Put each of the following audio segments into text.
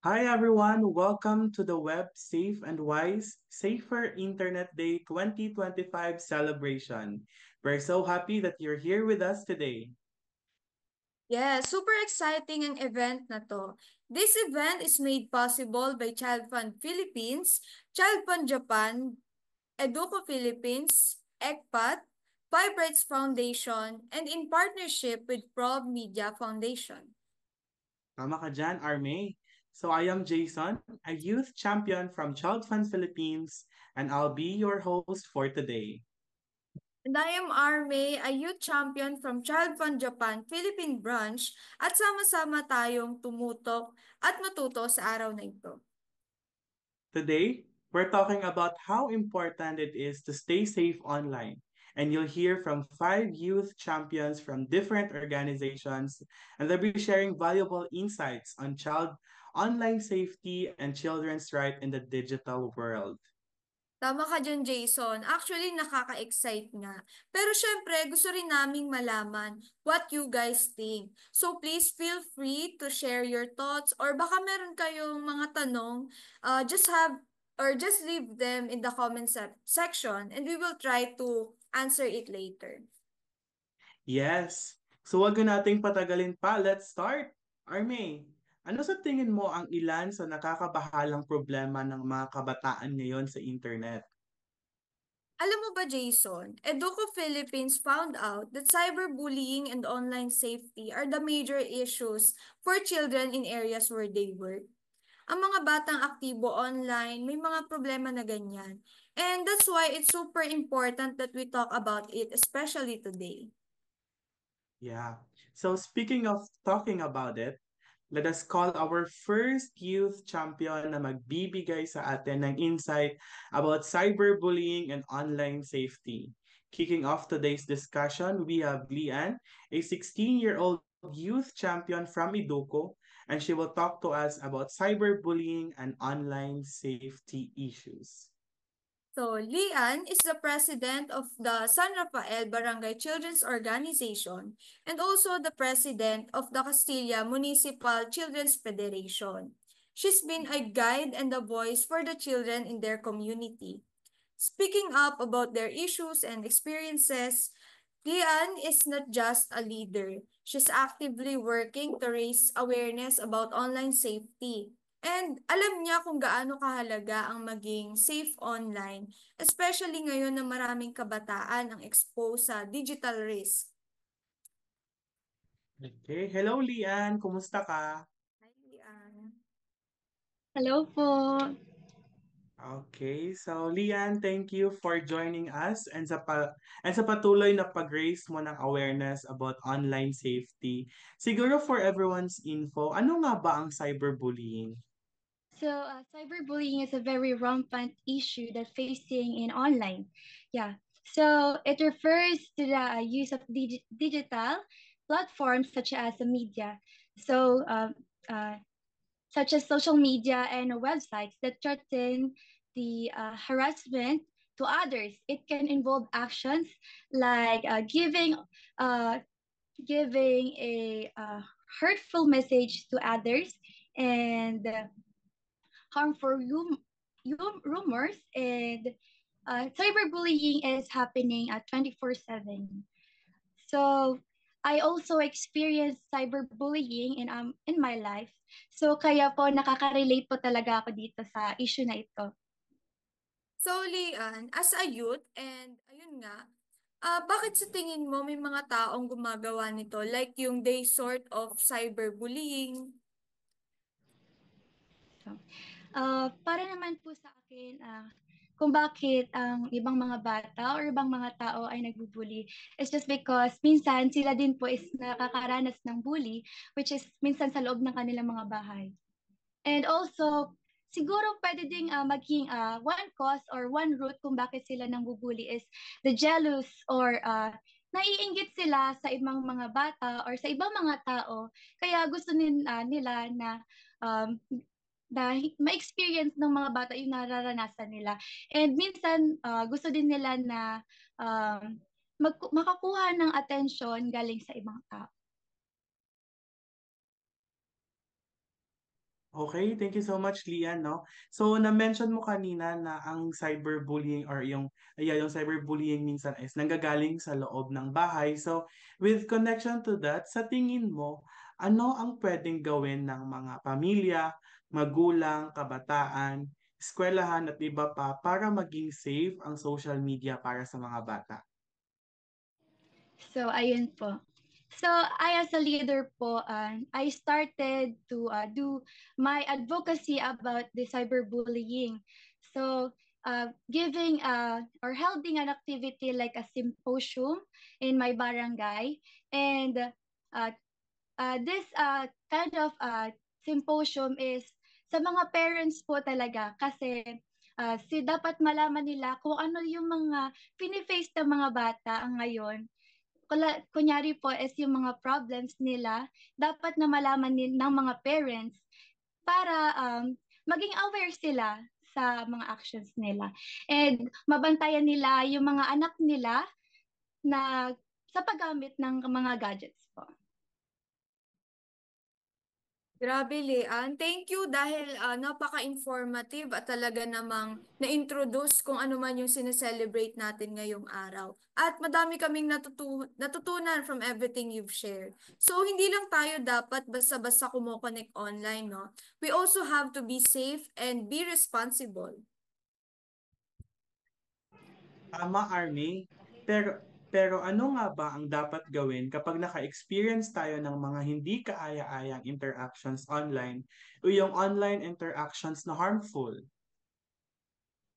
Hi everyone, welcome to the Web Safe and Wise Safer Internet Day 2025 celebration. We're so happy that you're here with us today. Yeah, super exciting ang event na to. This event is made possible by Child Fund Philippines, Child Fund Japan, Educo Philippines, ECPAT, Five Rights Foundation, and in partnership with Prob Media Foundation. Tama ka dyan, Arme. So I am Jason, a youth champion from Child Fund Philippines, and I'll be your host for today. And I am Arme, a youth champion from Child Fund Japan Philippine Branch at sama-sama tayong tumutok at matuto sa araw na ito. Today, we're talking about how important it is to stay safe online. And you'll hear from five youth champions from different organizations, and they'll be sharing valuable insights on child online safety and children's right in the digital world. Tama ka dyan, Jason. Actually, nakaka-excite nga. Pero syempre, gusto rin naming malaman what you guys think. So please feel free to share your thoughts or baka meron kayong mga tanong, just leave them in the section and we will try to answer it later. Yes. So wag na nating patagalin pa. Let's start. Arme, ano sa tingin mo ang ilan sa nakakabahalang problema ng mga kabataan ngayon sa internet? Alam mo ba, Jason, Educo Philippines found out that cyberbullying and online safety are the major issues for children in areas where they work. Ang mga batang aktibo online, may mga problema na ganyan. And that's why it's super important that we talk about it, especially today. Yeah. So speaking of talking about it, let us call our first youth champion na magbibigay sa atin ng insight about cyberbullying and online safety. Kicking off today's discussion, we have Lian, a 16-year-old youth champion from Idoco, and she will talk to us about cyberbullying and online safety issues. So, Lian is the president of the San Rafael Barangay Children's Organization and also the president of the Castilla Municipal Children's Federation. She's been a guide and a voice for the children in their community. Speaking up about their issues and experiences, Lian is not just a leader. She's actively working to raise awareness about online safety. And alam niya kung gaano kahalaga ang maging safe online, especially ngayon na maraming kabataan ang exposed sa digital risk. Okay. Hello, Lian. Kumusta ka? Hi, Lian. Hello po. Okay, so Lian, thank you for joining us and sa patuloy na pag-raise mo ng awareness about online safety. Siguro for everyone's info, ano nga ba ang cyberbullying? Cyberbullying is a very rampant issue that facing in online. Yeah. So it refers to the use of digital platforms such as the media. So uh, such as social media and websites that threaten the harassment to others. It can involve actions like uh, giving a hurtful message to others and harmful rumors and cyberbullying is happening at 24/7. So I also experienced cyberbullying in my life. So kaya po nakaka-relate po talaga ako dito sa issue na ito. So, Lian, as a youth, and ayun nga, bakit sa tingin mo may mga taong gumagawa nito? Like yung they sort of cyberbullying? So, para naman po sa akin, kung bakit ang ibang mga bata or ibang mga tao ay nagbubuli is just because minsan sila din po is nakakaranas ng bully, which is minsan sa loob ng kanilang mga bahay. And also, siguro pwede ding maging one cause or one root kung bakit sila nang bubuli is the jealous or naiinggit sila sa ibang mga bata or sa ibang mga tao. Kaya gusto nila na um, ma-experience ng mga bata yung nararanasan nila. And minsan, gusto din nila na makakuha ng attention galing sa ibang tao. Okay, thank you so much, Lian, no? So, na-mention mo kanina na ang cyberbullying or yung cyberbullying minsan is nanggagaling sa loob ng bahay. So, with connection to that, sa tingin mo, ano ang pwedeng gawin ng mga pamilya, magulang, kabataan, eskwelahan at iba pa para maging safe ang social media para sa mga bata? So, ayun po. So, I as a leader po, I started to do my advocacy about the cyberbullying. So, giving or holding an activity like a symposium in my barangay. And this kind of symposium is sa mga parents po talaga kasi dapat malaman nila kung ano yung mga fini-face ng mga bata ngayon. Kunyari po is yung mga problems nila, dapat na malaman ng mga parents para maging aware sila sa mga actions nila. And mabantayan nila yung mga anak nila na sa paggamit ng mga gadgets po. Grabe, Leanne. Thank you dahil napaka-informative at talaga namang na-introduce kung ano man yung sineselebrate natin ngayong araw. At madami kaming natutunan from everything you've shared. So, hindi lang tayo dapat basta-basta kumokonek online, no? We also have to be safe and be responsible. Tama, Army. Pero ano nga ba ang dapat gawin kapag naka-experience tayo ng mga hindi kaaya-ayang interactions online o yung online interactions na harmful?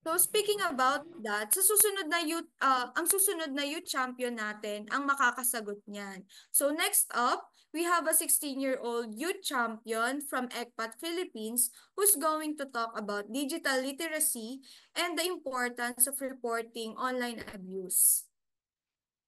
So speaking about that, ang susunod na youth champion natin ang makakasagot niyan. So next up, we have a 16-year-old youth champion from ECPAT Philippines who's going to talk about digital literacy and the importance of reporting online abuse.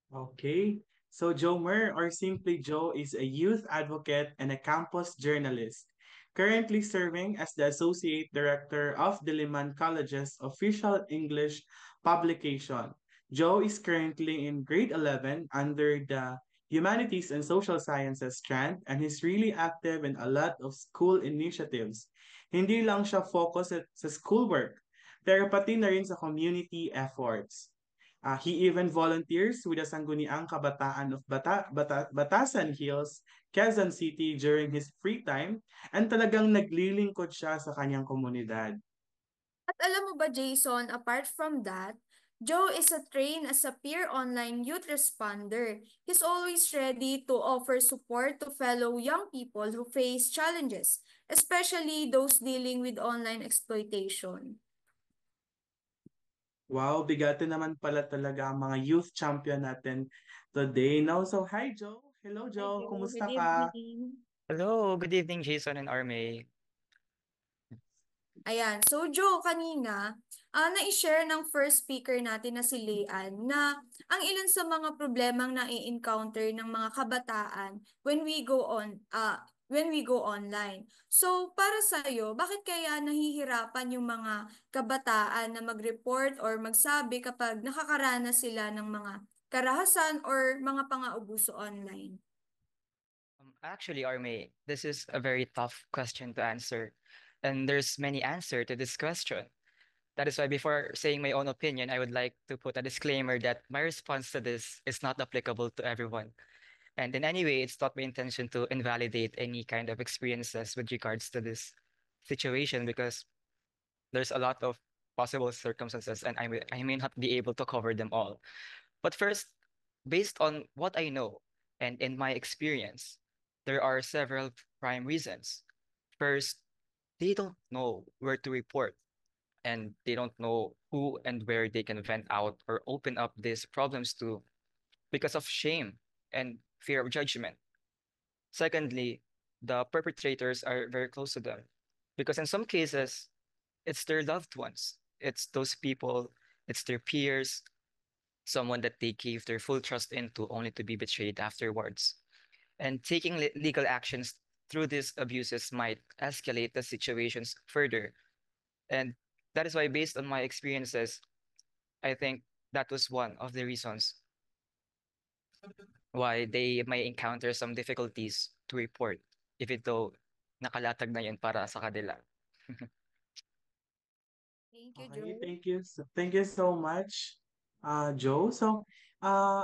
Okay. So Joe or simply Joe, is a youth advocate and a campus journalist, currently serving as the Associate Director of Diliman College's official English publication. Joe is currently in grade 11 under the Humanities and Social Sciences strand and he's really active in a lot of school initiatives. Hindi lang siya focus sa schoolwork, pero pati na rin sa community efforts. He even volunteers with the Sangguniang Kabataan of Batasan Hills, Quezon City during his free time and talagang naglilingkod siya sa kanyang komunidad. At alam mo ba, Jason, apart from that, Joe is trained as a peer online youth responder. He's always ready to offer support to fellow young people who face challenges, especially those dealing with online exploitation. Wow, bigatin naman pala talaga ang mga youth champion natin today. Now, so hi Joe. Hello Hi, Joe, Joe. Good kumusta ka? evening. Hello, good evening, Jason and Arme. Ayan. So, Joe, kanina, na-share ng first speaker natin na si Leanne na ang ilan sa mga problemang na-encounter ng mga kabataan when we go online. So, para sa iyo, bakit kaya nahihirapan yung mga kabataan na mag-report or magsabi kapag nakakaranas sila ng mga karahasan or mga pang-aabuso online? Actually, Arme, this is a very tough question to answer, and there's many answers to this question. That is why before saying my own opinion, I would like to put a disclaimer that my response to this is not applicable to everyone. And in any way, it's not my intention to invalidate any kind of experiences with regards to this situation because there's a lot of possible circumstances and I may not be able to cover them all. But first, based on what I know and in my experience, there are several prime reasons. First, they don't know where to report and they don't know who and where they can vent out or open up these problems to because of shame and fear of judgment. Secondly, the perpetrators are very close to them because in some cases, it's their loved ones, it's those people, it's their peers, someone that they gave their full trust into only to be betrayed afterwards. And taking legal actions through these abuses might escalate the situations further. And that is why, based on my experiences, I think that was one of the reasons why they may encounter some difficulties to report, even though nakalatag na yun para sa kanila. Thank you, Okay, Joe. thank you so much, Joe. So,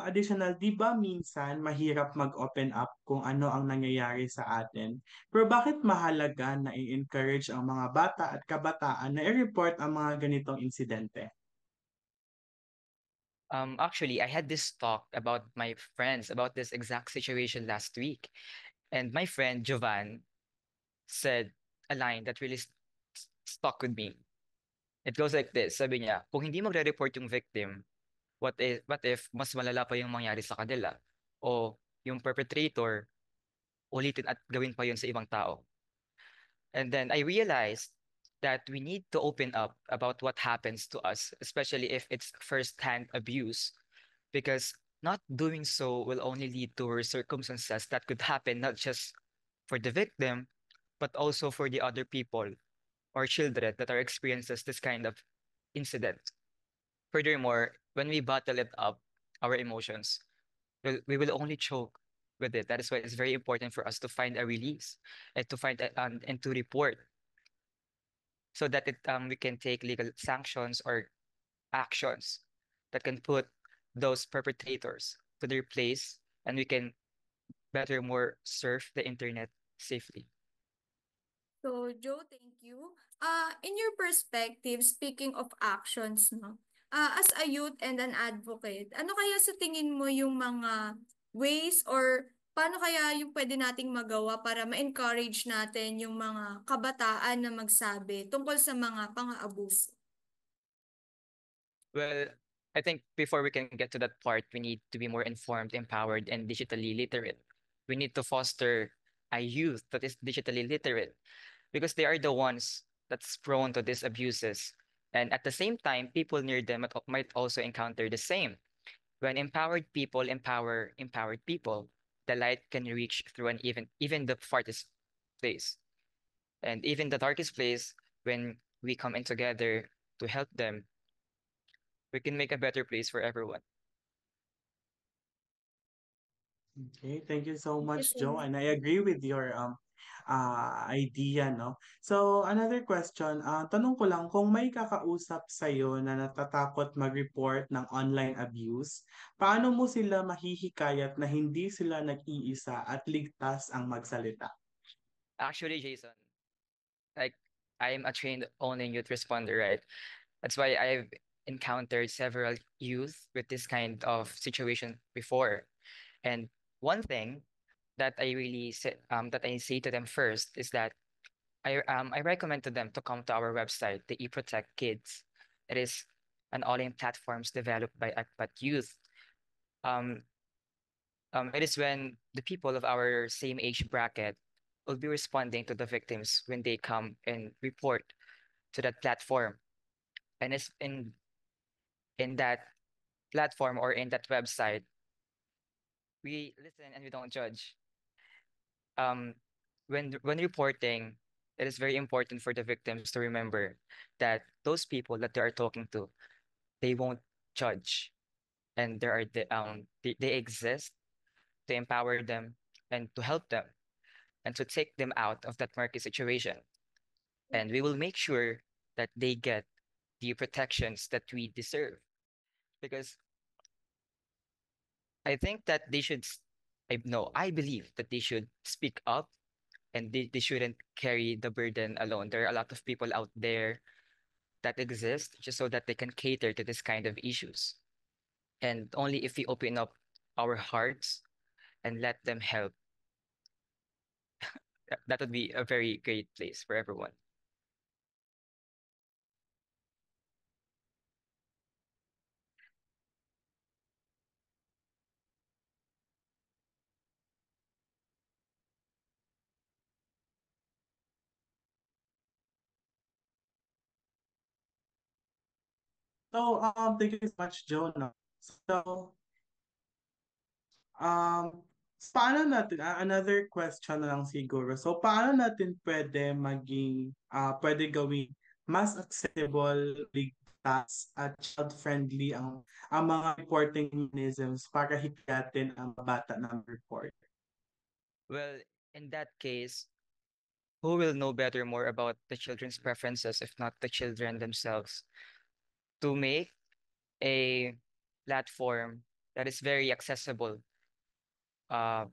additional, di ba minsan mahirap mag-open up kung ano ang nangyayari sa atin? Pero bakit mahalaga na i-encourage ang mga bata at kabataan na i-report ang mga ganitong insidente? Actually, I had this talk about my friends about this exact situation last week. And my friend Jovan said a line that really stuck with me. It goes like this. Sabi niya, kung hindi magre-report yung victim, what if mas malala pa yung mangyari sa kanila? O yung perpetrator, ulitin at gawin pa yun sa ibang tao. And then I realized that we need to open up about what happens to us, especially if it's first-hand abuse, because not doing so will only lead to worse circumstances that could happen not just for the victim, but also for the other people or children that are experiences this kind of incident. Furthermore, when we bottle it up, our emotions, we will only choke with it. That is why it's very important for us to find a release and to and to report so that we can take legal sanctions or actions that can put those perpetrators to their place, and we can better more surf the internet safely. So, Joe, thank you. In your perspective, speaking of actions, no? As a youth and an advocate, ano kaya sa tingin mo yung mga ways or paano kaya yung pwede nating magawa para ma-encourage natin yung mga kabataan na magsabi tungkol sa mga pang-aabuso? Well, I think before we can get to that part, we need to be more informed, empowered, and digitally literate. We need to foster a youth that is digitally literate because they are the ones that's prone to these abuses. And at the same time, people near them might also encounter the same. When empowered people empower empowered people, the light can reach through an even the farthest place. And even the darkest place, when we come in together to help them, we can make a better place for everyone. Okay, thank you so Thank you much, so Joe, much. and I agree with your idea, no? So, another question, tanong ko lang, kung may kakausap sa'yo na natatakot mag-report ng online abuse, paano mo sila mahihikayat na hindi sila nag-iisa at ligtas ang magsalita? Actually, Jason, like I'm a trained only youth responder, right? That's why I've encountered several youth with this kind of situation before. And one thing that I say to them first is that I recommend to them to come to our website, the eProtect Kids. It is an online platforms developed by ACPAT Youth. Um, it is when the people of our same age bracket will be responding to the victims when they come and report to that platform. And it's in that platform or in that website, we listen and we don't judge. Um, when reporting, it is very important for the victims to remember that those people that they are talking to, they won't judge, and they exist to empower them and to help them and to take them out of that murky situation. And we will make sure that they get the protections that we deserve. Because I think that they should, I believe that they should speak up and they shouldn't carry the burden alone. There are a lot of people out there that exist just so that they can cater to this kind of issues. And only if we open up our hearts and let them help, that would be a very great place for everyone. So, thank you so much, Joe, no? So, Um, paano natin, another question na lang siguro. So, paano natin pwede gawing mas accessible, ligtas, at child-friendly ang mga reporting mechanisms para hikayatin ang bata na report? Well, in that case, who will know better more about the children's preferences if not the children themselves to make a platform that is very accessible, uh,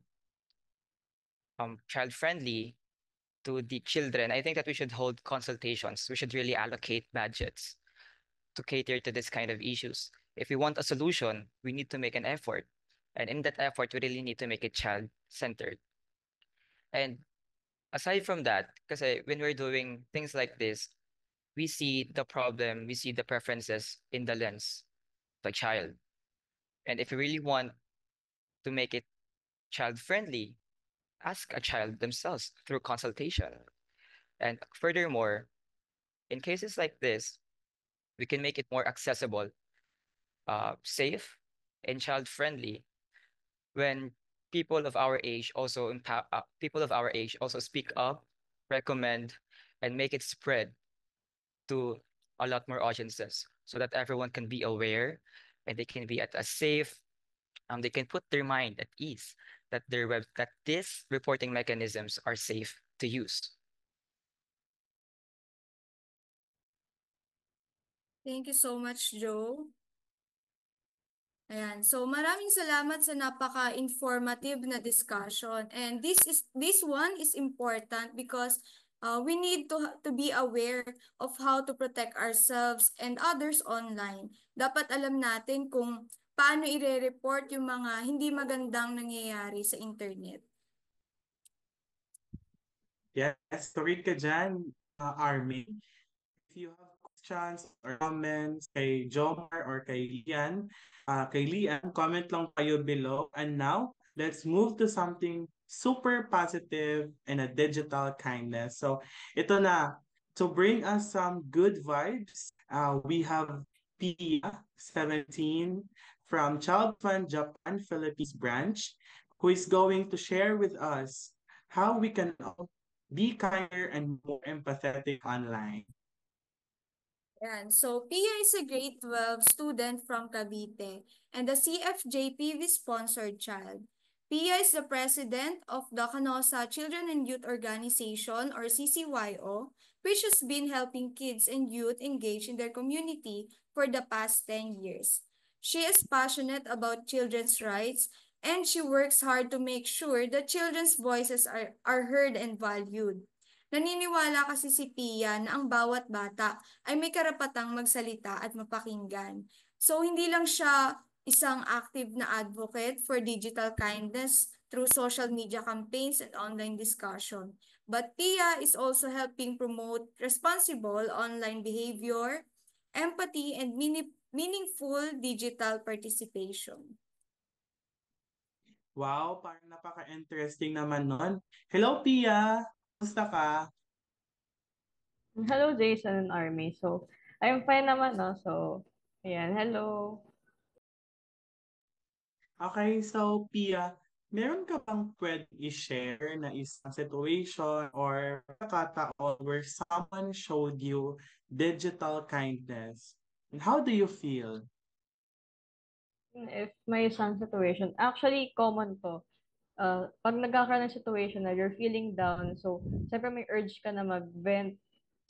child friendly to the children. I think that we should hold consultations. We should really allocate budgets to cater to this kind of issues. If we want a solution, we need to make an effort. And in that effort, we really need to make it child centered. And aside from that, because when we're doing things like this, we see the problem, we see the preferences in the lens of a child. And if we really want to make it child friendly, ask a child themselves through consultation. And furthermore, in cases like this, we can make it more accessible, safe, and child friendly when people of our age also speak up, recommend, and make it spread to a lot more audiences so that everyone can be aware and they can be at a safe, they can put their mind at ease that that these reporting mechanisms are safe to use. Thank you so much, Joe. Ayan. So maraming salamat sa napaka-informative na discussion. And this one is important because we need to be aware of how to protect ourselves and others online. Dapat alam natin kung paano ire-report yung mga hindi magandang nangyayari sa internet. Yes, correct ka dyan, Army. If you have questions or comments kay Jomar or kay Lian, comment lang kayo below. And now, let's move to something super positive and a digital kindness. So, ito na. To bring us some good vibes, we have Pia, 17, from Child Fund Japan Philippines branch, who is going to share with us how we can all be kinder and more empathetic online. Yan. So, Pia is a grade 12 student from Cavite and a CFJPV-sponsored child. Pia is the president of the Canosa Children and Youth Organization or CCYO, which has been helping kids and youth engage in their community for the past 10 years. She is passionate about children's rights and she works hard to make sure that children's voices are heard and valued. Naniniwala kasi si Pia na ang bawat bata ay may karapatang magsalita at mapakinggan. So hindi lang siya isang active na advocate for digital kindness through social media campaigns and online discussion. But Pia is also helping promote responsible online behavior, empathy, and meaningful digital participation. Wow, parang napaka-interesting naman nun. Hello, Pia! Kumusta ka? Hello, Jason and Army. So, I'm fine naman, no? So, ayan, hello. Okay, so Pia, meron ka bang pwede i-share na isang situation or pagkakataon where someone showed you digital kindness? And how do you feel? If may isang situation, actually, common to. Pag nagkakaroon ng situation na you're feeling down, so, siyempre may urge ka na mag-vent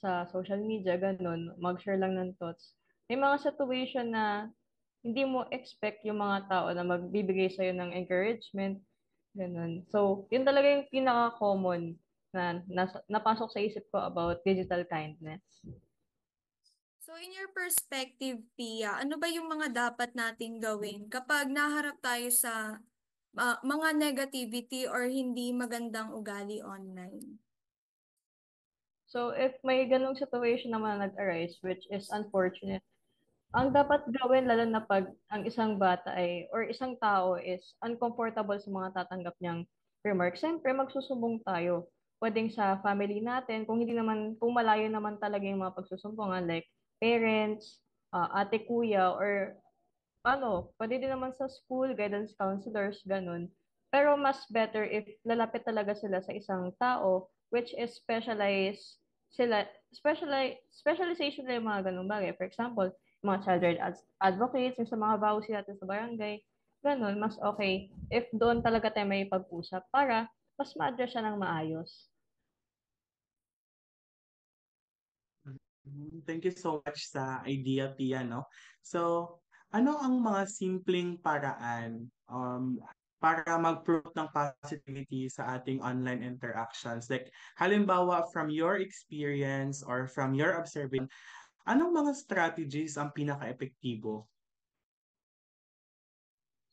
sa social media, ganun, mag-share lang ng thoughts. May mga situation na hindi mo expect yung mga tao na magbibigay sa'yo ng encouragement, ganun. So, yun talaga yung pinaka-common na napasok sa isip ko about digital kindness. So in your perspective, Pia, ano ba yung mga dapat nating gawin kapag naharap tayo sa mga negativity or hindi magandang ugali online? So, if may ganong situation naman na nag-arise, which is unfortunate, ang dapat gawin, lalo na pag ang isang bata ay, or isang tao is uncomfortable sa mga tatanggap niyang remarks, siyempre magsusumbong tayo. Pwedeng sa family natin, kung hindi naman, kung malayo naman talaga yung mga pagsusumbungan, like parents, ate, kuya, or pwede din naman sa school, guidance counselors, ganun. Pero mas better if lalapit talaga sila sa isang tao which is specialization na yung mga ganung bagay. For example, mga child right advocates, yung sa mga vowsy natin sa barangay, ganun, mas okay if doon talaga tayo may pag-usap para mas ma-address siya ng maayos. Thank you so much sa idea, Pia, no? So, ano ang mga simpleng paraan para mag-promote ng positivity sa ating online interactions? Like, halimbawa, from your experience or from your observation, anong mga strategies ang pinaka-epektibo?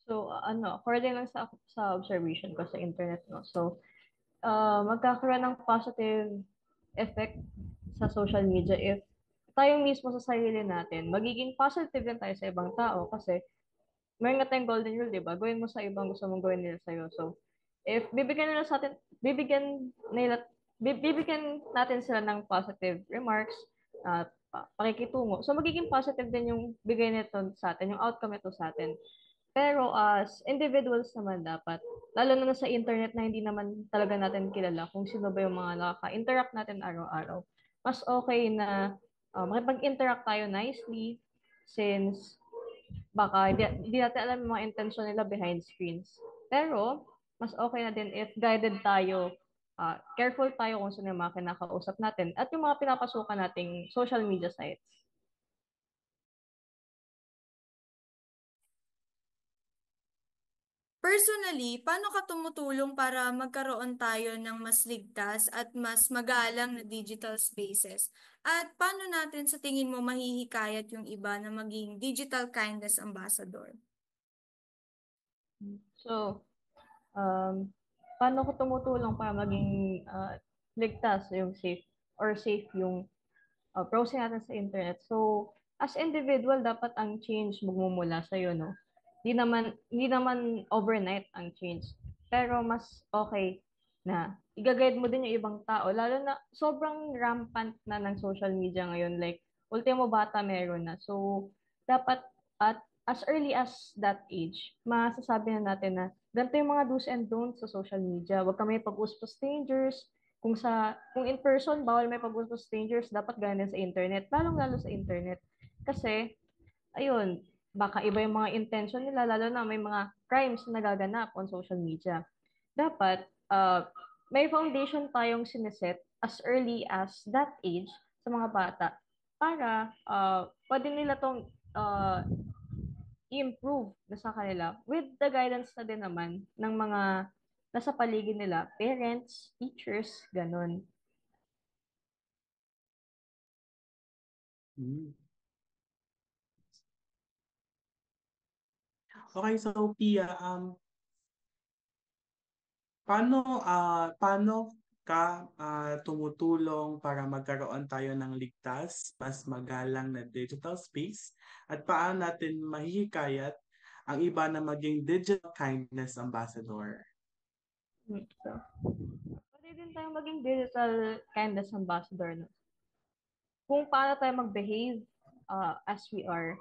So, according lang sa observation ko sa internet, no? So, magkakaroon ng positive effect sa social media if tayo mismo sa sarili natin, magiging positive din tayo sa ibang tao kasi meron nga tayong golden rule, di ba? Gawin mo sa ibang gusto mong gawin nila sa'yo. So, if bibigyan natin sila ng positive remarks, pakikitungo. So, magiging positive din yung bigay nito sa atin, yung outcome nito sa atin. Pero as individuals naman dapat, lalo na sa internet na hindi naman talaga natin kilala kung sino ba yung mga nakaka-interact natin araw-araw. Mas okay na makipag-interact tayo nicely since baka hindi natin alam yung mga intention nila behind screens. Pero, mas okay na din if guided tayo, careful tayo kung sino yung mga kinakausap natin at yung mga pinapasukan nating social media sites. Personally, paano ka tumutulong para magkaroon tayo ng mas ligtas at mas magalang na digital spaces? At paano natin sa tingin mo mahihikayat yung iba na maging digital kindness ambassador? So, paano ko tumutulong para maging ligtas yung safe yung browsing natin sa internet. So, as individual, dapat ang change magmumula sa iyo, no? Hindi naman overnight ang change. Pero mas okay na i-guide mo din yung ibang tao. Lalo na sobrang rampant na ng social media ngayon. Like, ultimo bata meron na. So, dapat at as early as that age, masasabi na natin na ganito yung mga do's and don'ts sa social media. Huwag kami pag-usap sa strangers, kung in person bawal may pag-usap sa strangers, dapat ganun sa internet, lalong-lalo sa internet. Kasi ayun, baka iba yung mga intention nila lalo na may mga crimes na nagaganap on social media. Dapat may foundation tayong sineset as early as that age sa mga bata para pwede nila tong i-improve na sa kanila with the guidance na din naman ng mga nasa paligid nila, parents, teachers, ganun. Hmm. Okay, so Pia, paano ka tumutulong para magkaroon tayo ng ligtas, mas magalang na digital space? At paano natin mahihikayat ang iba na maging digital kindness ambassador? So, pwede din tayong maging digital kindness ambassador. No? Kung paano tayo mag-behave as we are.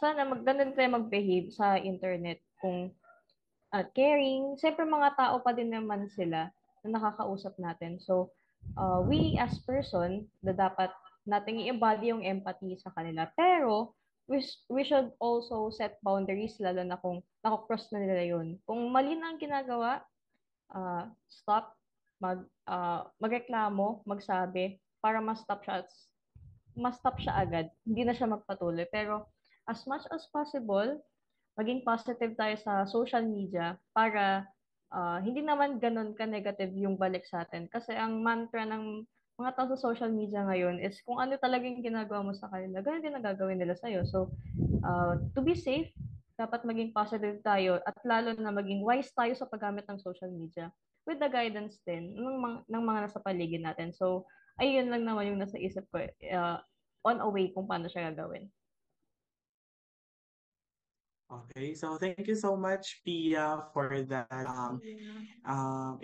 Sana ganun tayo mag-behave sa internet. Kung caring, siyempre mga tao pa din naman sila na nakakausap natin. So, we as person, na dapat nating i-embody yung empathy sa kanila. Pero, we should also set boundaries, lalo na kung nakakross na nila yun. Kung mali na ang ginagawa, stop, magreklamo, magsabi, para ma-stop siya agad. Hindi na siya magpatuloy. Pero, as much as possible, maging positive tayo sa social media para hindi naman ganun ka-negative yung balik sa atin. Kasi ang mantra ng mga tao sa social media ngayon is kung ano talagang ginagawa mo sa kanila, ganun din ang gagawin nila sa'yo. So, to be safe, dapat maging positive tayo at lalo na maging wise tayo sa paggamit ng social media with the guidance din ng mga nasa paligid natin. So, ayun lang naman yung nasa isip ko on a way kung paano siya gagawin. Okay, so thank you so much, Pia, for that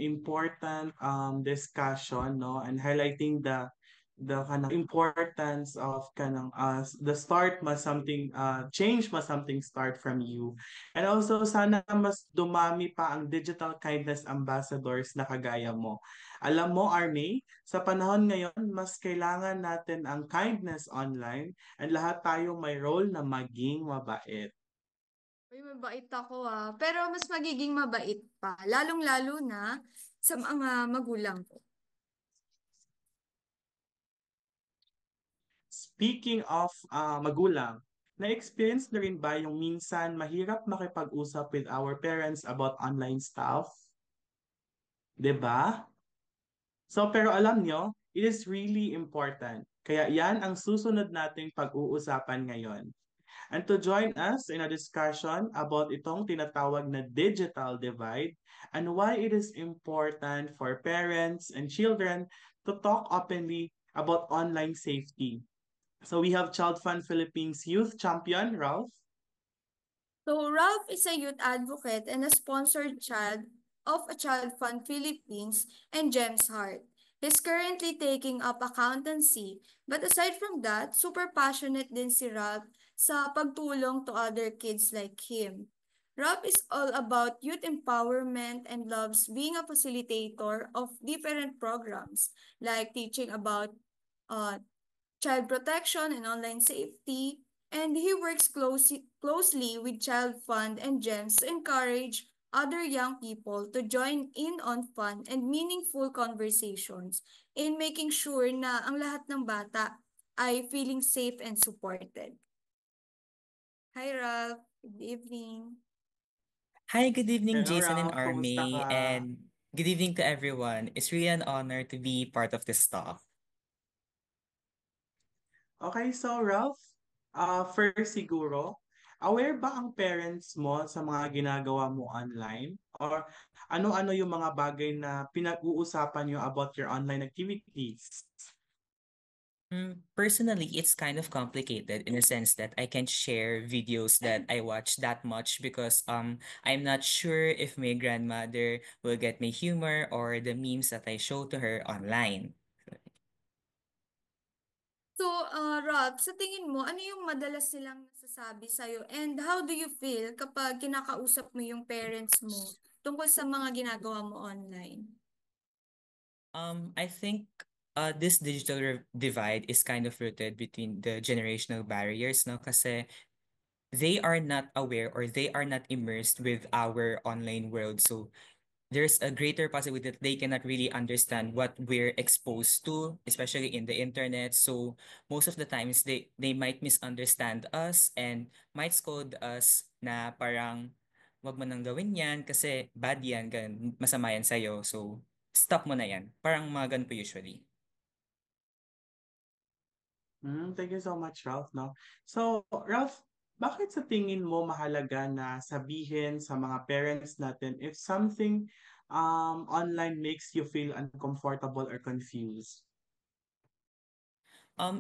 important discussion, no, and highlighting the kind of importance of the start must something change must something start from you. And also sana mas dumami pa ang digital kindness ambassadors na kagaya mo. Alam mo, Arme, sa panahon ngayon mas kailangan natin ang kindness online and lahat tayo may role na maging mabait. Uy, mabait ako pero mas magiging mabait pa, lalong-lalo na sa mga magulang ko. speaking of magulang, na-experience na rin ba yung minsan mahirap makipag-usap with our parents about online stuff? 'Di ba? So, pero alam nyo, it is really important. Kaya yan ang susunod nating pag-uusapan ngayon. And to join us in a discussion about itong tinatawag na digital divide and why it is important for parents and children to talk openly about online safety. So we have Child Fund Philippines Youth Champion, Ralph. So Ralph is a youth advocate and a sponsored child of a Child Fund Philippines and Gems Heart. He's currently taking up accountancy, but aside from that, super passionate din si Ralph sa pagtulong to other kids like him. Ralph is all about youth empowerment and loves being a facilitator of different programs like teaching about uh, child protection and online safety, and he works closely with Child Fund and GEMS to encourage other young people to join in on fun and meaningful conversations in making sure na ang lahat ng bata ay feeling safe and supported. Hi Ralph, good evening. Hi, good evening, Hello, Jason and Ralph. Kumusta Army, ka? and good evening to everyone. It's really an honor to be part of this talk. Okay, so Ralph, first siguro, aware ba ang parents mo sa mga ginagawa mo online? Or ano-ano yung mga bagay na pinag-uusapan nyo about your online activities? Personally, it's kind of complicated in the sense that I can't share videos that I watch that much because I'm not sure if my grandmother will get my humor or the memes that I show to her online. So, Rob, sa tingin mo, ano yung madalas silang nasasabi sa'yo? And how do you feel kapag kinakausap mo yung parents mo tungkol sa mga ginagawa mo online? I think this divide is kind of rooted between the generational barriers, no? Kasi they are not aware or they are not immersed with our online world. So there's a greater possibility that they cannot really understand what we're exposed to, especially in the internet. So most of the times they might misunderstand us and might scold us na parang wag mo nang gawin yan kasi bad yan, ganun, masama yan sa'yo. So stop mo na yan. Parang mga ganun po usually. Thank you so much, Ralph, no? So, Ralph, bakit sa tingin mo mahalaga na sabihin sa mga parents natin if something online makes you feel uncomfortable or confused?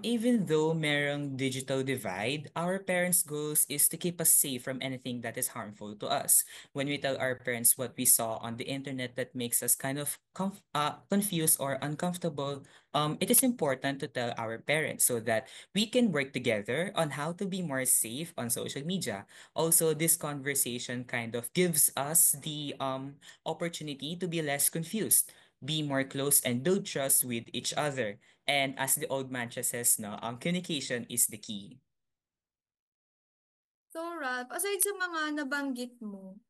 Even though merong digital divide, our parents' goals is to keep us safe from anything that is harmful to us. When we tell our parents what we saw on the internet that makes us kind of confused or uncomfortable, it is important to tell our parents so that we can work together on how to be more safe on social media. Also, this conversation kind of gives us the opportunity to be less confused, be more close, and build trust with each other. And as the old mantra says, no, communication is the key. So, Rob, aside sa mga nabanggit mo,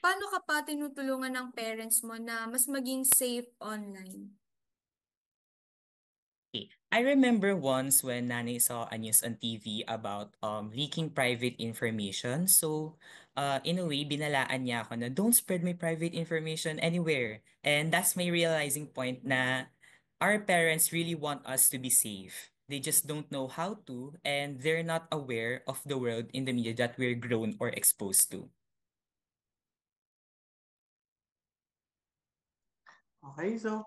paano ka pa tinutulungan ng parents mo na mas maging safe online? Okay. I remember once when Nanny saw a news on TV about leaking private information. So, in a way, binalaan niya ako na don't spread my private information anywhere. And that's my realizing point na our parents really want us to be safe. They just don't know how to, and they're not aware of the world in the media that we're grown or exposed to. Okay, so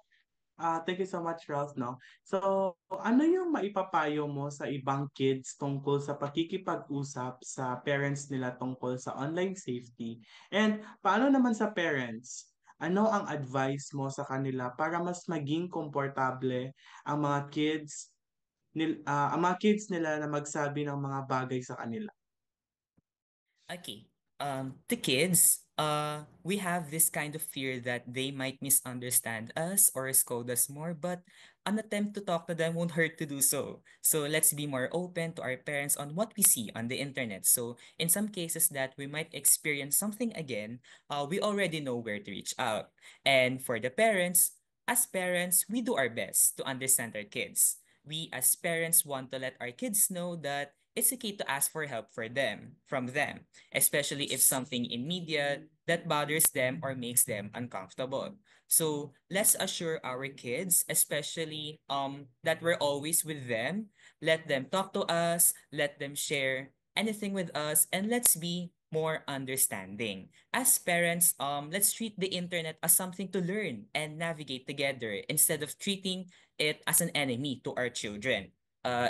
thank you so much, Ralph, no? So, ano yung maipapayo mo sa ibang kids tungkol sa pakikipag-usap sa parents nila tungkol sa online safety? And paano naman sa parents? Ano ang advice mo sa kanila para mas maging komportable ang mga kids nila na magsabi ng mga bagay sa kanila? Okay. The kids, we have this kind of fear that they might misunderstand us or scold us more, but an attempt to talk to them won't hurt to do so. So let's be more open to our parents on what we see on the internet. So in some cases that we might experience something again, we already know where to reach out. And for the parents, as parents, we do our best to understand our kids. we as parents want to let our kids know that it's okay to ask for help from them, especially if something in media that bothers them or makes them uncomfortable. So let's assure our kids, especially that we're always with them. Let them talk to us, let them share anything with us, and let's be more understanding. As parents, let's treat the internet as something to learn and navigate together instead of treating it as an enemy to our children.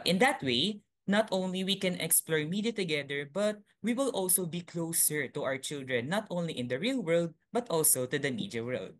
In that way, not only we can explore media together, but we will also be closer to our children, not only in the real world, but also to the media world.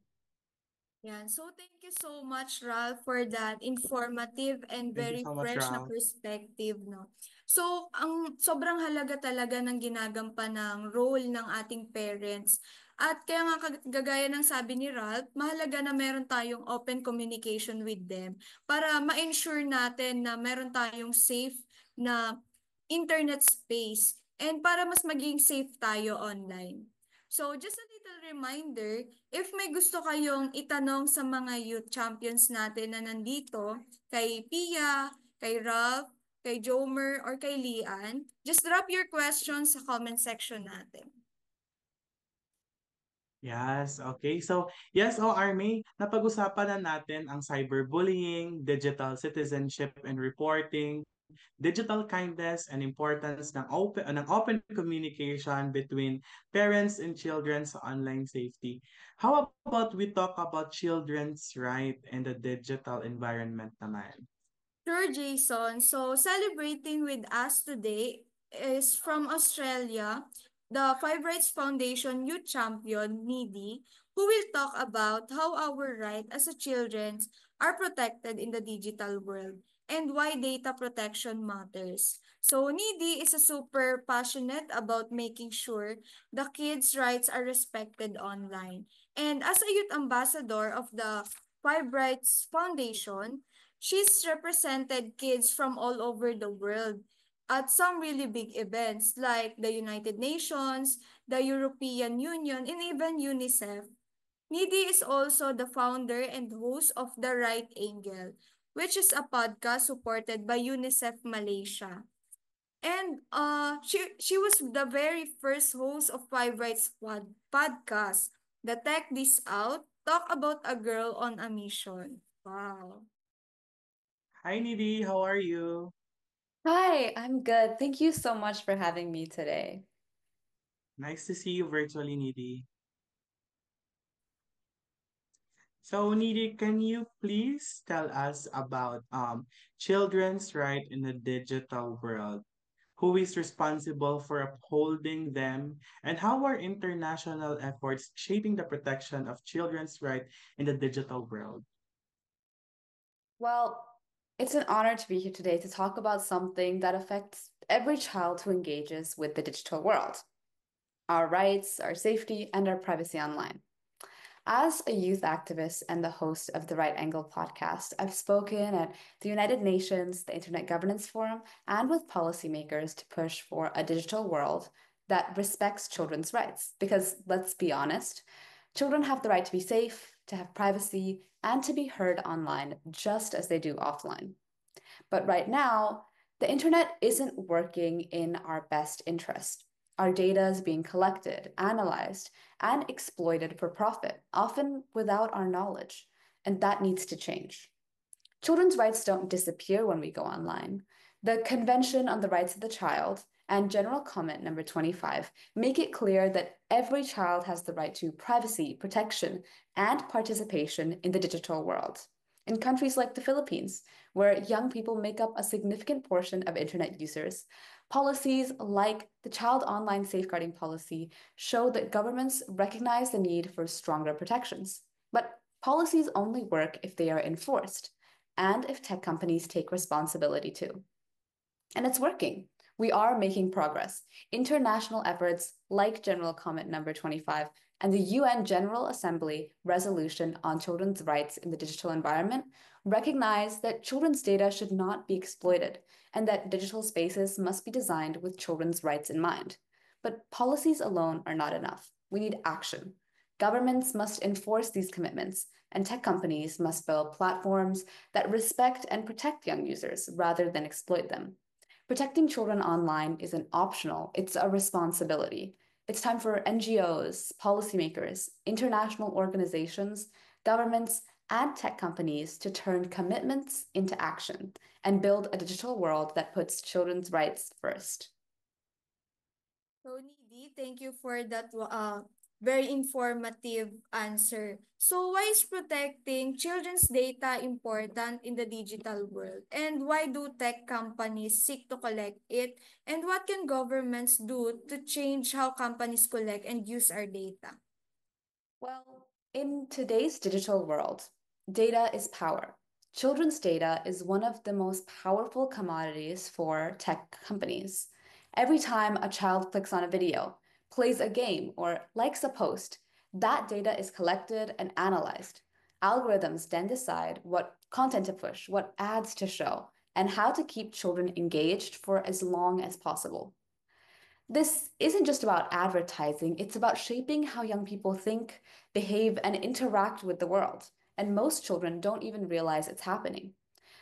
Yan. So thank you so much, Ralph, for that informative and Thank you very so much, fresh na Ralph. perspective, no? So, ang sobrang halaga talaga ng ginagampan ng role ng ating parents. At kaya nga gagaya ng sabi ni Ralph, mahalaga na meron tayong open communication with them para ma-ensure natin na meron tayong safe na internet space and para mas maging safe tayo online. So, just a little reminder, if may gusto kayong itanong sa mga youth champions natin na nandito, kay Pia, kay Ralph, kay Jomer, or kay Lian, just drop your questions sa comment section natin. Yes, okay. So, yes, Army, napag-usapan na natin ang cyberbullying, digital citizenship and reporting, digital kindness, and importance ng open communication between parents and children sa online safety. How about we talk about children's right in the digital environment naman? Sure, Jason. So, celebrating with us today is from Australia, the Five Rights Foundation Youth Champion, Nidhi, who will talk about how our rights as a children are protected in the digital world and why data protection matters. So, Nidhi is a super passionate about making sure the kids' rights are respected online. And as a youth ambassador of the Five Rights Foundation, she's represented kids from all over the world at some really big events like the United Nations, the European Union, and even UNICEF. Nidhi is also the founder and host of The Right Angle, which is a podcast supported by UNICEF Malaysia. And she was the very first host of Five Rights podcast, the Tech This Out, talk about a girl on a mission. Wow. Hi, Nidhi. How are you? Hi, I'm good. Thank you so much for having me today. Nice to see you virtually, Nidhi. So, Nidhi, can you please tell us about children's right in the digital world? Who is responsible for upholding them, and how are international efforts shaping the protection of children's right in the digital world? Well, it's an honor to be here today to talk about something that affects every child who engages with the digital world, our rights, our safety, and our privacy online. As a youth activist and the host of the Right Angle podcast, I've spoken at the United Nations, the Internet Governance Forum, and with policymakers to push for a digital world that respects children's rights. Because let's be honest, children have the right to be safe, to have privacy, and to be heard online just as they do offline. But right now, the internet isn't working in our best interest. Our data is being collected, analyzed, and exploited for profit, often without our knowledge, and that needs to change. Children's rights don't disappear when we go online. The Convention on the Rights of the Child and General Comment number 25 make it clear that every child has the right to privacy, protection, and participation in the digital world. In countries like the Philippines, where young people make up a significant portion of internet users, policies like the Child Online Safeguarding Policy show that governments recognize the need for stronger protections. But policies only work if they are enforced and if tech companies take responsibility too. And it's working. We are making progress. International efforts like General Comment number 25 and the UN General Assembly resolution on children's rights in the digital environment recognize that children's data should not be exploited and that digital spaces must be designed with children's rights in mind. But policies alone are not enough. We need action. Governments must enforce these commitments, and tech companies must build platforms that respect and protect young users rather than exploit them. Protecting children online isn't optional, it's a responsibility. It's time for NGOs, policymakers, international organizations, governments, and tech companies to turn commitments into action and build a digital world that puts children's rights first. So, Nidhi, thank you for that very informative answer. So, why is protecting children's data important in the digital world? And why do tech companies seek to collect it? And what can governments do to change how companies collect and use our data? Well, in today's digital world, data is power. Children's data is one of the most powerful commodities for tech companies. Every time a child clicks on a video, plays a game, or likes a post, that data is collected and analyzed. Algorithms then decide what content to push, what ads to show, and how to keep children engaged for as long as possible. This isn't just about advertising, it's about shaping how young people think, behave, and interact with the world. And most children don't even realize it's happening.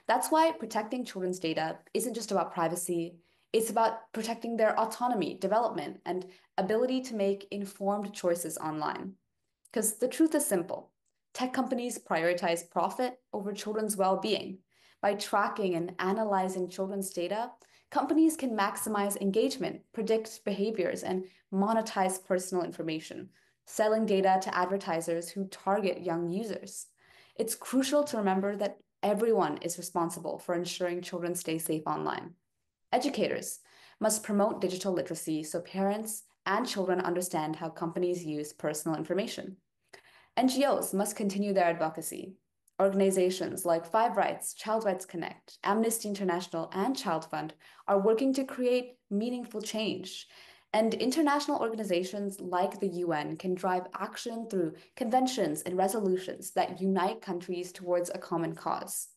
That's why protecting children's data isn't just about privacy, it's about protecting their autonomy, development, and ability to make informed choices online. Because the truth is simple, tech companies prioritize profit over children's well being. By tracking and analyzing children's data, companies can maximize engagement, predict behaviors, and monetize personal information, selling data to advertisers who target young users. It's crucial to remember that everyone is responsible for ensuring children stay safe online. Educators must promote digital literacy so parents and children understand how companies use personal information. NGOs must continue their advocacy. Organizations like Five Rights, Child Rights Connect, Amnesty International, and Child Fund are working to create meaningful change. And international organizations like the UN can drive action through conventions and resolutions that unite countries towards a common cause.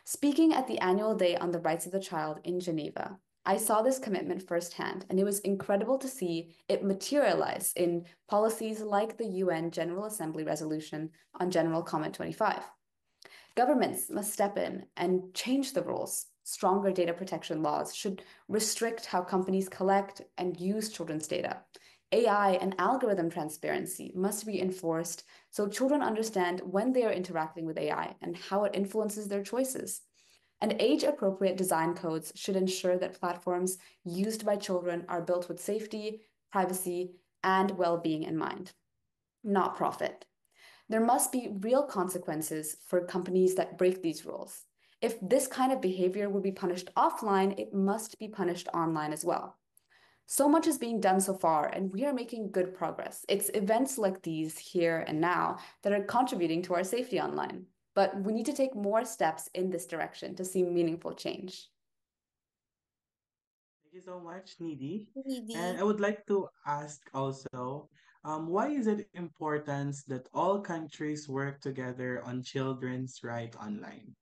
Speaking at the annual Day on the Rights of the Child in Geneva, I saw this commitment firsthand, and it was incredible to see it materialize in policies like the UN General Assembly Resolution on General Comment 25. Governments must step in and change the rules. Stronger data protection laws should restrict how companies collect and use children's data. AI and algorithm transparency must be enforced so children understand when they are interacting with AI and how it influences their choices. And age-appropriate design codes should ensure that platforms used by children are built with safety, privacy, and well-being in mind, not profit. There must be real consequences for companies that break these rules. If this kind of behavior would be punished offline, it must be punished online as well. So much is being done so far, and we are making good progress. It's events like these here and now that are contributing to our safety online. But we need to take more steps in this direction to see meaningful change. Thank you so much, Nidhi. And Nidhi. I would like to ask also, why is it important that all countries work together on children's right online?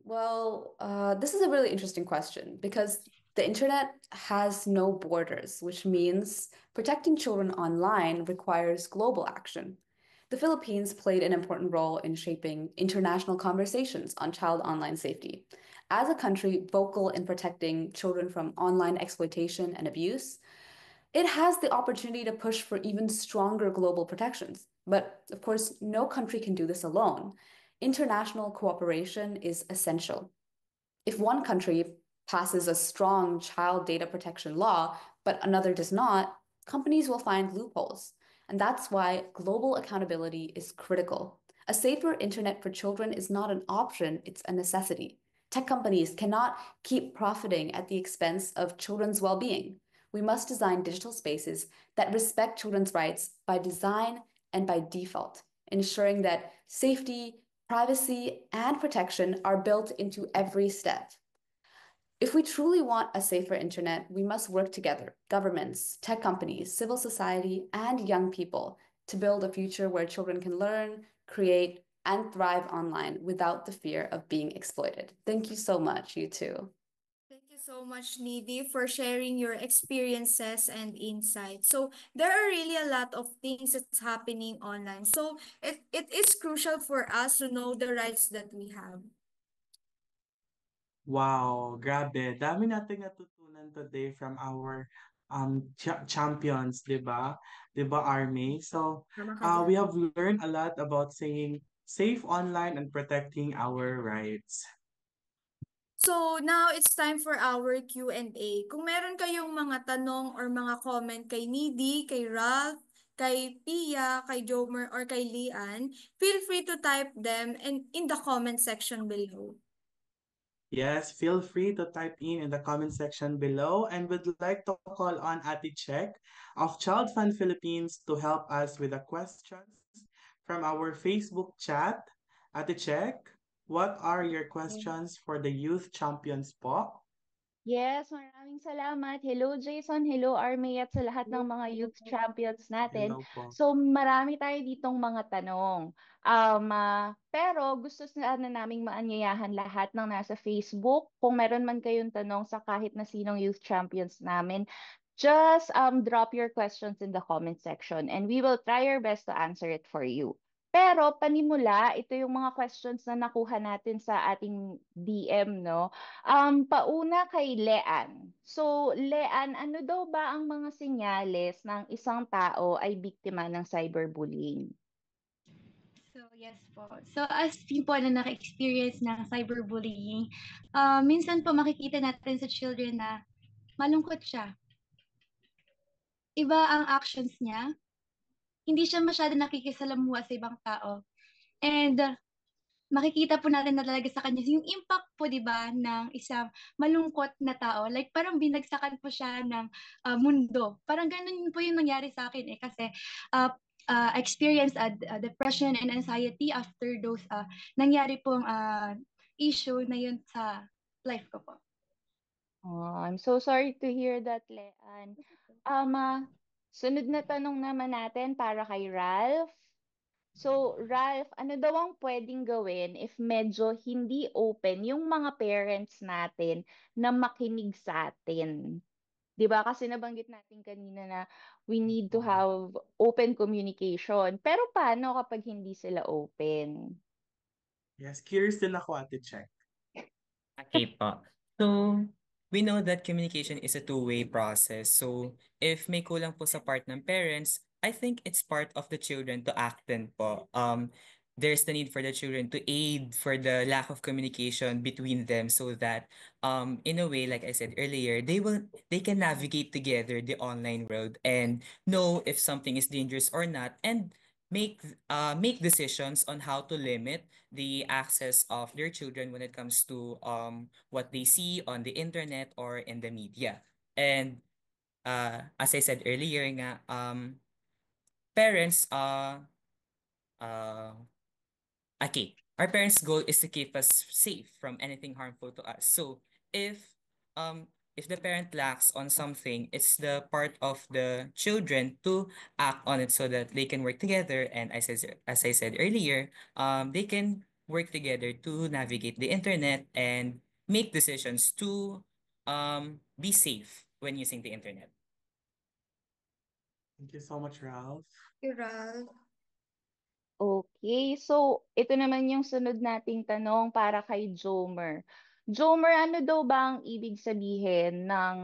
Well, this is a really interesting question because the internet has no borders, which means protecting children online requires global action. The Philippines played an important role in shaping international conversations on child online safety. As a country vocal in protecting children from online exploitation and abuse, it has the opportunity to push for even stronger global protections. But of course, no country can do this alone. International cooperation is essential. If one country passes a strong child data protection law, but another does not, companies will find loopholes. And that's why global accountability is critical. A safer internet for children is not an option, it's a necessity. Tech companies cannot keep profiting at the expense of children's well-being. We must design digital spaces that respect children's rights by design and by default, ensuring that safety, privacy, and protection are built into every step. If we truly want a safer internet, we must work together, governments, tech companies, civil society, and young people, to build a future where children can learn, create, and thrive online without the fear of being exploited. Thank you so much, you too. Thank you So much, Needy, for sharing your experiences and insights. So there are really a lot of things that's happening online. So it is crucial for us to know the rights that we have. Wow, grabe. Dami nating natutunan today from our champions, 'di ba? 'Di ba, Army? So, Tama ka we dyan. have learned a lot about saying safe online and protecting our rights. So now it's time for our Q&A. Kung meron kayong mga tanong or mga comment kay Needy, kay Ralph, kay Pia, kay Jomer, or kay Lian, feel free to type them in the comment section below. Yes, feel free to type in the comment section below and would like to call on Ati Check of Child Fund Philippines to help us with the questions from our Facebook chat. Ati Check, what are your questions for the youth champions po? Yes, maraming salamat. Hello Jason, hello Army at sa lahat ng mga youth champions natin. Hello po. So marami tayo ditong mga tanong. Pero gusto sana naming maanyayahan lahat ng nasa Facebook. Kung meron man kayong tanong sa kahit na sinong youth champions namin, just drop your questions in the comment section and we will try our best to answer it for you. Pero panimula, ito yung mga questions na nakuha natin sa ating DM, no? Pauna kay Lean. So, Lean, ano daw ba ang mga senyales ng isang tao ay biktima ng cyberbullying? So, yes po. So, as people na naka-experience ng cyberbullying, minsan po makikita natin sa children na malungkot siya. Iba ang actions niya. Hindi siya masyado nakikisalamuha sa ibang tao. And makikita po natin na talaga sa kanya yung impact po, di ba, ng isang malungkot na tao. Like, parang binagsakan po siya ng mundo. Parang ganun po yung nangyari sa akin eh. Kasi experience depression and anxiety after those nangyari pong issue na yun sa life ko po. Oh, I'm so sorry to hear that, Lean. Sunod na tanong naman natin para kay Ralph. So, Ralph, ano daw ang pwedeng gawin if medyo hindi open yung mga parents natin na makinig sa atin? 'Di ba? Kasi nabanggit natin kanina na we need to have open communication. Pero paano kapag hindi sila open? Yes, curious din ako, Ate Check. Okay po. So, we know that communication is a two-way process. So, if may kulang po sa part ng parents, I think it's part of the children to act din po. There's the need for the children to aid for the lack of communication between them so that in a way, like I said earlier, they can navigate together the online world and know if something is dangerous or not and make decisions on how to limit the access of their children when it comes to what they see on the internet or in the media. And as I said earlier nga, parents uh okay, our parents' goal is to keep us safe from anything harmful to us. So um if the parent lacks on something, it's the part of the children to act on it so that they can work together. And as I said earlier, they can work together to navigate the internet and make decisions to be safe when using the internet. Thank you so much, Ralph. Ralph. Okay, so ito naman yung sunod nating tanong para kay Jomer. Jomer, ano daw ba ang ibig sabihin ng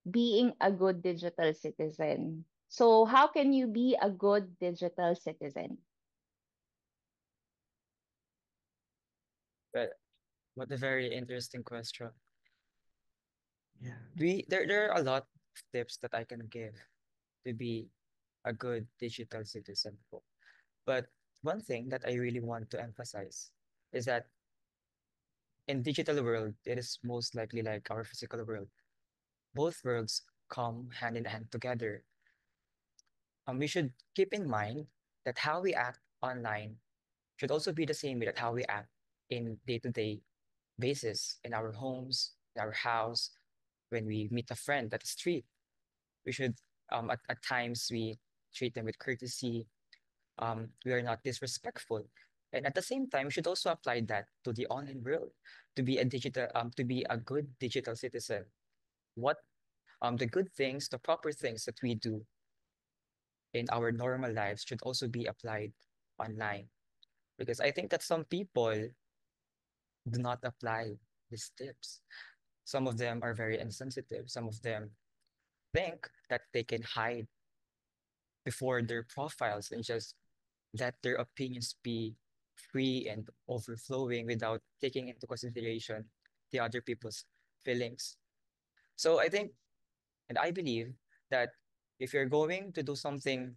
being a good digital citizen? So, how can you be a good digital citizen? But what a very interesting question. Yeah. There are a lot of tips that I can give to be a good digital citizen po. But one thing that I really want to emphasize is that in digital world, it is most likely like our physical world. Both worlds come hand in hand together. We should keep in mind that how we act online should also be the same way that how we act in day-to-day basis in our homes, in our house, when we meet a friend at the street. We should at times we treat them with courtesy. We are not disrespectful. And at the same time, you should also apply that to the online world to be a good digital citizen. What the good things, the proper things that we do in our normal lives should also be applied online. Because I think that some people do not apply these tips. Some of them are very insensitive. Some of them think that they can hide before their profiles and just let their opinions be free and overflowing without taking into consideration the other people's feelings. So I think and I believe that if you're going to do something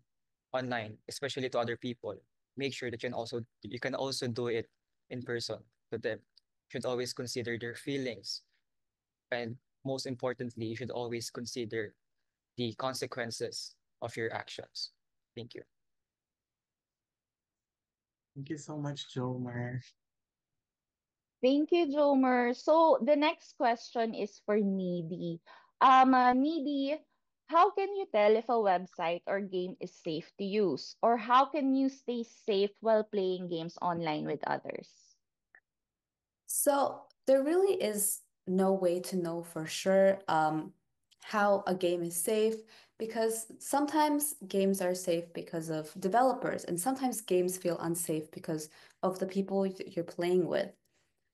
online, especially to other people, make sure that you can also do it in person to them. You should always consider their feelings. And most importantly, you should always consider the consequences of your actions. Thank you. Thank you so much, Jomer. Thank you, Jomer. So the next question is for Needy. Needy, how can you tell if a website or game is safe to use? Or how can you stay safe while playing games online with others? So there really is no way to know for sure how a game is safe because sometimes games are safe because of developers, and sometimes games feel unsafe because of the people you're playing with.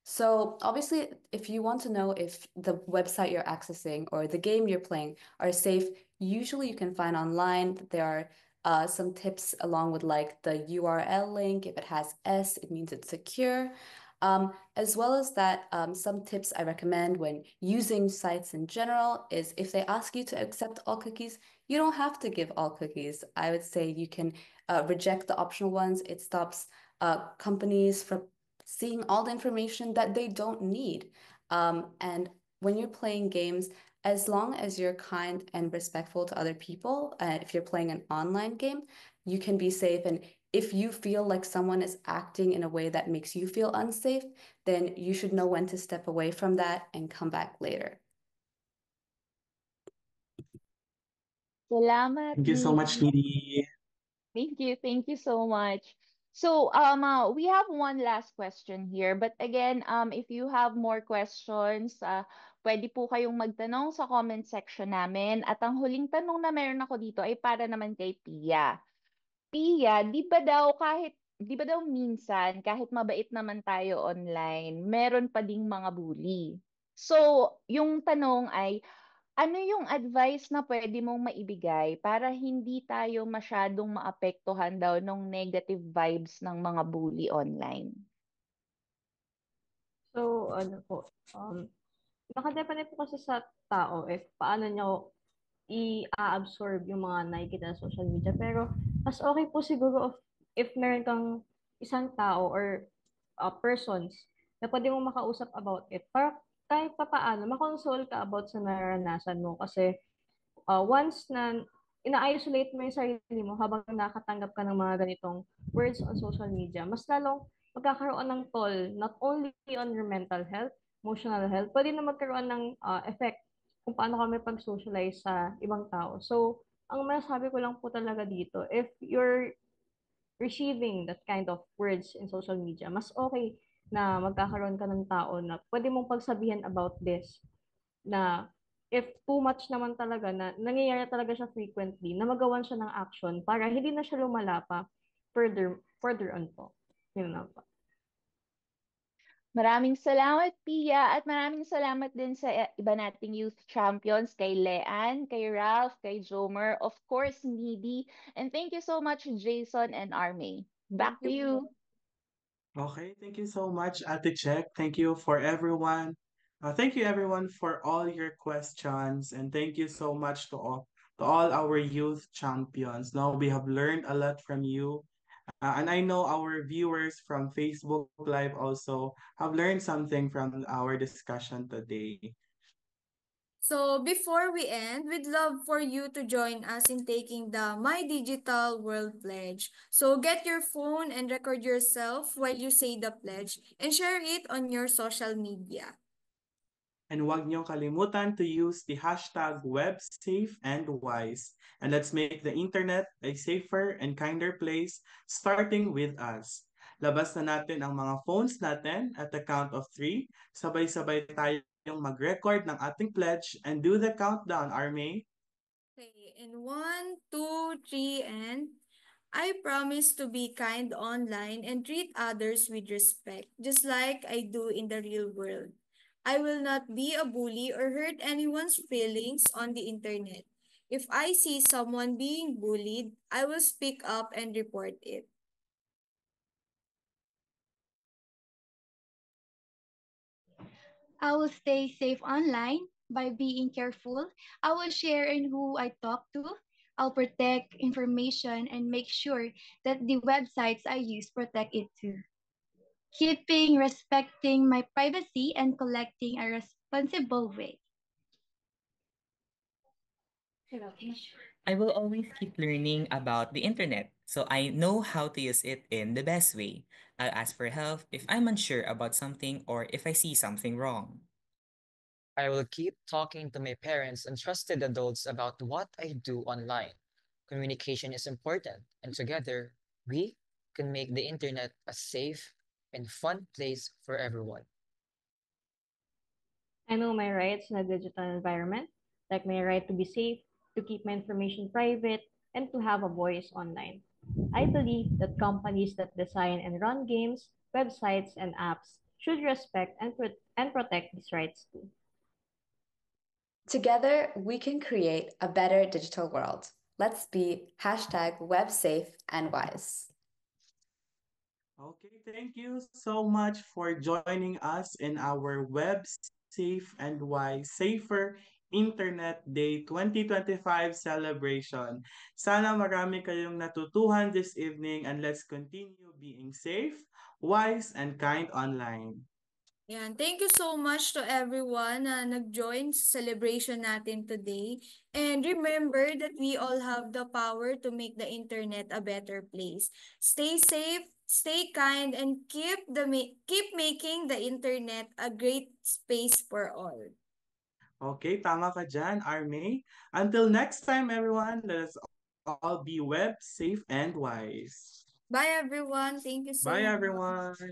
So obviously, if you want to know if the website you're accessing or the game you're playing are safe, usually you can find online that there are some tips along with like the URL link. If it has S, it means it's secure. As well as that, some tips I recommend when using sites in general is if they ask you to accept all cookies, you don't have to give all cookies. I would say you can reject the optional ones. It stops companies from seeing all the information that they don't need. And when you're playing games, as long as you're kind and respectful to other people, if you're playing an online game, you can be safe. And if you feel like someone is acting in a way that makes you feel unsafe, then you should know when to step away from that and come back later. Salamat, Thank you so much, Needy. Needy. Thank you. Thank you so much. So, we have one last question here. But again, if you have more questions, pwede po kayong magtanong sa comment section namin. At ang huling tanong na meron ako dito ay para naman kay Pia. Pia, di ba daw minsan, kahit mabait naman tayo online, meron pa ding mga bully. So, yung tanong ay, ano yung advice na pwede mong maibigay para hindi tayo masyadong maapektuhan daw ng negative vibes ng mga bully online? So, ano po, nakadepende po kasi sa tao if paano niya i-absorb yung mga nakikita sa social media. Pero, mas okay po siguro if meron kang isang tao or persons na pwede mong makausap about it. Para kahit pa paano, makonsole ka about sa naranasan mo. Kasi once na ina-isolate mo yung sarili mo habang nakatanggap ka ng mga ganitong words on social media, mas lalong magkakaroon ng toll not only on your mental health, emotional health, pwede na magkaroon ng effect kung paano kami pag-socialize sa ibang tao. So, ang masasabi ko lang po talaga dito, if you're receiving that kind of words in social media, mas okay na magkakaroon ka ng tao na pwede mong pagsabihan about this na if too much naman talaga na nangyayari talaga siya frequently, na magawan siya ng action para hindi na siya lumala pa further on po. Yun na po. Maraming salamat, Pia, at maraming salamat din sa iba nating youth champions, kay Leanne, kay Ralph, kay Jomer, of course, Needy, and thank you so much, Jason and Arme. Back to Thank you you. po. Okay, thank you so much, Ate Check. Thank you for everyone. Thank you everyone for all your questions, and thank you so much to all our youth champions. Now we have learned a lot from you, and I know our viewers from Facebook Live also have learned something from our discussion today. So before we end, we'd love for you to join us in taking the My Digital World Pledge. So get your phone and record yourself while you say the pledge and share it on your social media. And huwag niyong kalimutan to use the hashtag WebSafeAndWise. And let's make the internet a safer and kinder place, starting with us. Labas na natin ang mga phones natin at the count of three. Sabay-sabay tayong mag-record ng ating pledge and do the countdown, Arme. Okay, in 1, 2, 3, and I promise to be kind online and treat others with respect, just like I do in the real world. I will not be a bully or hurt anyone's feelings on the internet. If I see someone being bullied, I will speak up and report it. I will stay safe online by being careful. I will share in who I talk to. I'll protect information and make sure that the websites I use protect it too. Keeping respecting my privacy and collecting a responsible way. I will always keep learning about the internet so I know how to use it in the best way. I'll ask for help if I'm unsure about something or if I see something wrong. I will keep talking to my parents and trusted adults about what I do online. Communication is important, and together, we can make the internet a safe and fun place for everyone. I know my rights in a digital environment, like my right to be safe, to keep my information private, and to have a voice online. I believe that companies that design and run games, websites, and apps should respect and protect these rights too. Together, we can create a better digital world. Let's be #WebSafeAndWise. Okay, thank you so much for joining us in our Web Safe and Wise Safer Internet Day 2025 celebration. Sana marami kayong natutuhan this evening and let's continue being safe, wise, and kind online. Yan. Thank you so much to everyone na nag-join sa celebration natin today. And remember that we all have the power to make the internet a better place. Stay safe, stay kind, and keep making the internet a great space for all. Okay, tama ka dyan, Arme. Until next time, everyone, let us all be web, safe, and wise. Bye everyone. Thank you so Bye, much. everyone.